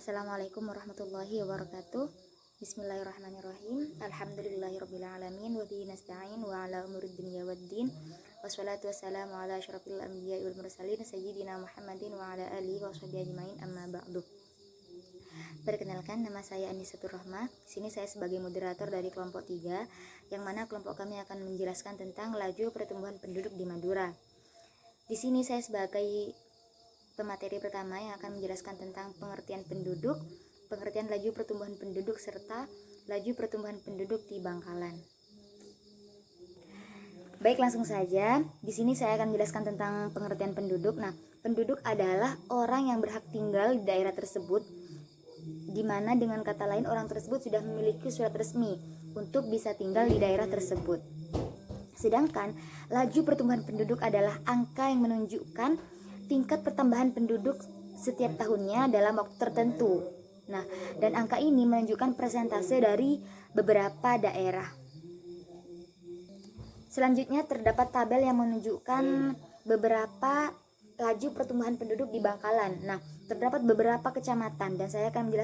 Assalamualaikum warahmatullahi wabarakatuh. Bismillahirrahmanirrahim. Alhamdulillahirabbil alamin wa bihi nasta'in wa ala umurid dunya waddin. Wassalatu wassalamu ala asyrafil anbiya'i wal mursalin sayyidina Muhammadin wa ala alihi wa sahbihi ajmain, amma ba'du. Perkenalkan, nama saya Anisatur Rahmah. Sini saya sebagai moderator dari kelompok 3, yang mana kelompok kami akan menjelaskan tentang laju pertumbuhan penduduk di Madura. Di sini saya sebagai pemateri pertama yang akan menjelaskan tentang pengertian penduduk, pengertian laju pertumbuhan penduduk, serta laju pertumbuhan penduduk di Bangkalan. Baik, langsung saja. Di sini saya akan menjelaskan tentang pengertian penduduk. Nah, penduduk adalah orang yang berhak tinggal di daerah tersebut, di mana dengan kata lain orang tersebut sudah memiliki surat resmi untuk bisa tinggal di daerah tersebut. Sedangkan laju pertumbuhan penduduk adalah angka yang menunjukkan tingkat pertambahan penduduk setiap tahunnya dalam waktu tertentu. Nah, dan angka ini menunjukkan persentase dari beberapa daerah. Selanjutnya terdapat tabel yang menunjukkan beberapa laju pertumbuhan penduduk di Bangkalan. Nah, terdapat beberapa kecamatan dan saya akan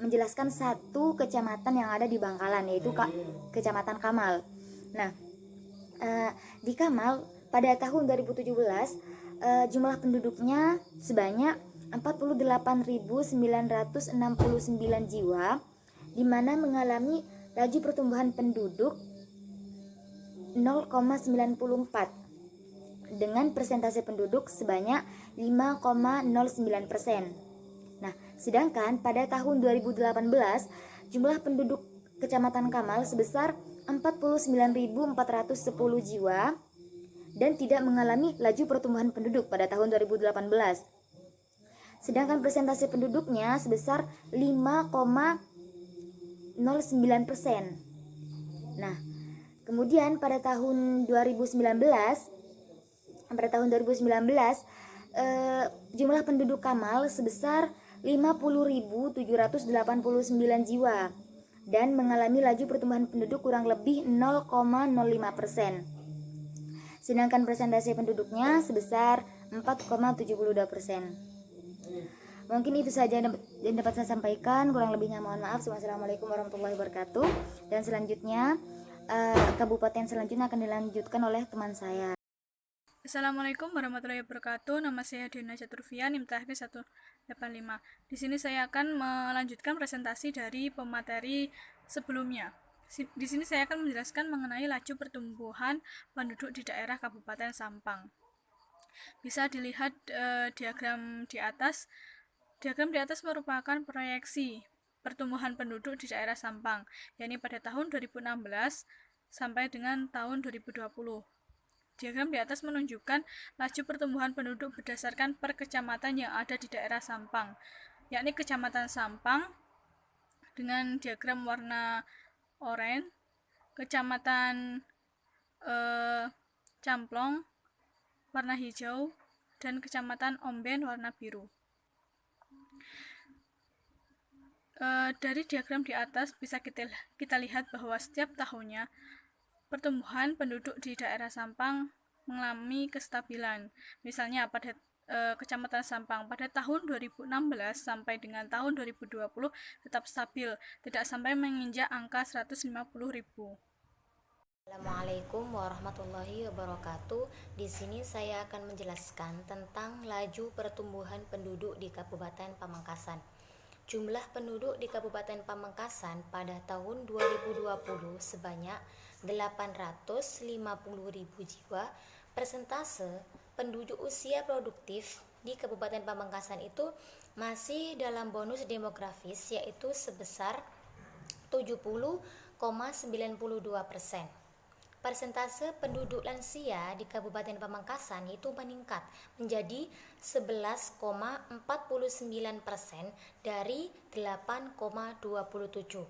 menjelaskan satu kecamatan yang ada di Bangkalan, yaitu Kecamatan Kamal. Nah, di Kamal pada tahun 2017 jumlah penduduknya sebanyak 48.969 jiwa, di mana mengalami laju pertumbuhan penduduk 0,94 dengan persentase penduduk sebanyak 5,09%. Nah, sedangkan pada tahun 2018 jumlah penduduk Kecamatan Kamal sebesar 49.410 jiwa dan tidak mengalami laju pertumbuhan penduduk pada tahun 2018. Sedangkan persentase penduduknya sebesar 5,09%. Nah, kemudian pada tahun 2019 jumlah penduduk Kamal sebesar 50.789 jiwa dan mengalami laju pertumbuhan penduduk kurang lebih 0,05%. Sedangkan persentase penduduknya sebesar 4,72%. Mungkin itu saja yang dapat saya sampaikan, kurang lebihnya mohon maaf. Wassalamualaikum warahmatullahi wabarakatuh. Dan selanjutnya kabupaten selanjutnya akan dilanjutkan oleh teman saya. Assalamualaikum warahmatullahi wabarakatuh. Nama saya Dina Caturfian, NIM THB 185. Di sini saya akan melanjutkan presentasi dari pemateri sebelumnya. Di sini saya akan menjelaskan mengenai laju pertumbuhan penduduk di daerah Kabupaten Sampang. Bisa dilihat diagram di atas. Diagram di atas merupakan proyeksi pertumbuhan penduduk di daerah Sampang, yakni pada tahun 2016 sampai dengan tahun 2020. Diagram di atas menunjukkan laju pertumbuhan penduduk berdasarkan per kecamatan yang ada di daerah Sampang, yakni Kecamatan Sampang dengan diagram warna oranye, Kecamatan Camplong warna hijau, dan Kecamatan Omben warna biru. Dari diagram di atas bisa kita lihat bahwa setiap tahunnya pertumbuhan penduduk di daerah Sampang mengalami kestabilan. Misalnya pada Kecamatan Sampang pada tahun 2016 sampai dengan tahun 2020 tetap stabil, tidak sampai menginjak angka 150.000. Assalamualaikum warahmatullahi wabarakatuh. Di sini saya akan menjelaskan tentang laju pertumbuhan penduduk di Kabupaten Pamekasan. Jumlah penduduk di Kabupaten Pamekasan pada tahun 2020 sebanyak 850.000 jiwa. Persentase penduduk usia produktif di Kabupaten Pamekasan itu masih dalam bonus demografis, yaitu sebesar 70,92%. Persentase penduduk lansia di Kabupaten Pamekasan itu meningkat menjadi 11,49% dari 8,27.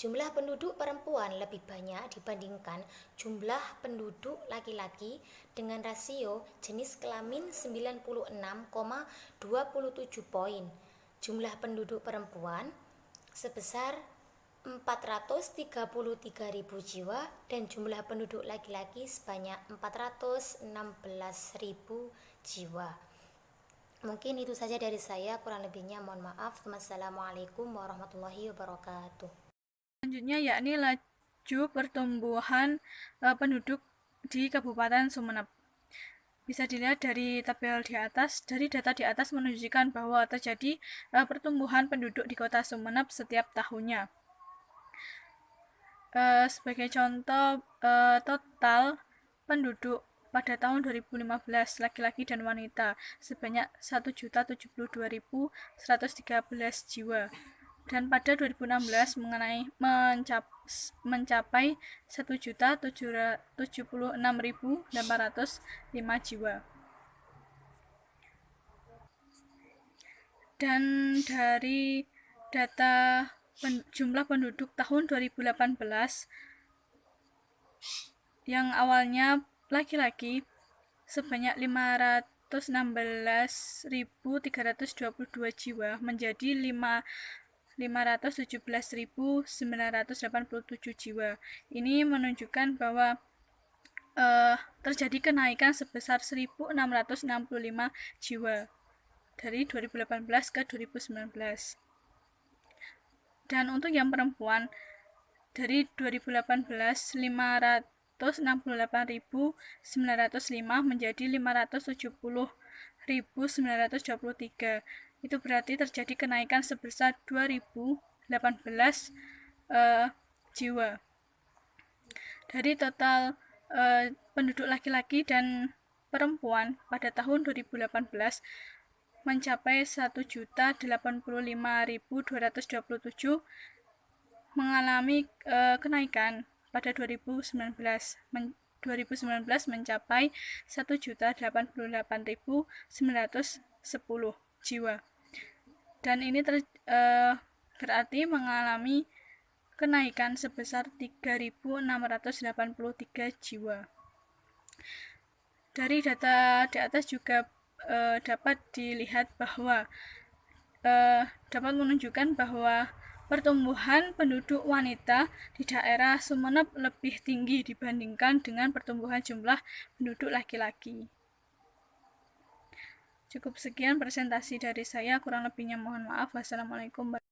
Jumlah penduduk perempuan lebih banyak dibandingkan jumlah penduduk laki-laki dengan rasio jenis kelamin 96,27 poin. Jumlah penduduk perempuan sebesar 433.000 jiwa dan jumlah penduduk laki-laki sebanyak 416.000 jiwa. Mungkin itu saja dari saya, kurang lebihnya mohon maaf. Wassalamualaikum warahmatullahi wabarakatuh. Selanjutnya yakni laju pertumbuhan penduduk di Kabupaten Sumeneb. Bisa dilihat dari tabel di atas, dari data di atas menunjukkan bahwa terjadi pertumbuhan penduduk di Kota Sumeneb setiap tahunnya. Sebagai contoh, total penduduk pada tahun 2015 laki-laki dan wanita sebanyak 1.072.113 jiwa, dan pada 2016 mencapai 1.076.805 jiwa. Dan dari data jumlah penduduk tahun 2018 yang awalnya laki-laki sebanyak 516.322 jiwa menjadi 517.987 jiwa. Ini menunjukkan bahwa terjadi kenaikan sebesar 1.665 jiwa dari 2018 ke 2019. Dan untuk yang perempuan dari 2018 568.905 menjadi 570.923. Itu berarti terjadi kenaikan sebesar 2018 jiwa. Dari total penduduk laki-laki dan perempuan pada tahun 2018 mencapai 1.085.227 mengalami kenaikan pada 2019 mencapai 1.088.910 jiwa, dan ini berarti mengalami kenaikan sebesar 3.683 jiwa. Dari data di atas juga dapat dilihat bahwa dapat menunjukkan bahwa pertumbuhan penduduk wanita di daerah Sumeneb lebih tinggi dibandingkan dengan pertumbuhan jumlah penduduk laki-laki. Cukup sekian presentasi dari saya, kurang lebihnya mohon maaf. Wassalamualaikum warahmatullahi wabarakatuh.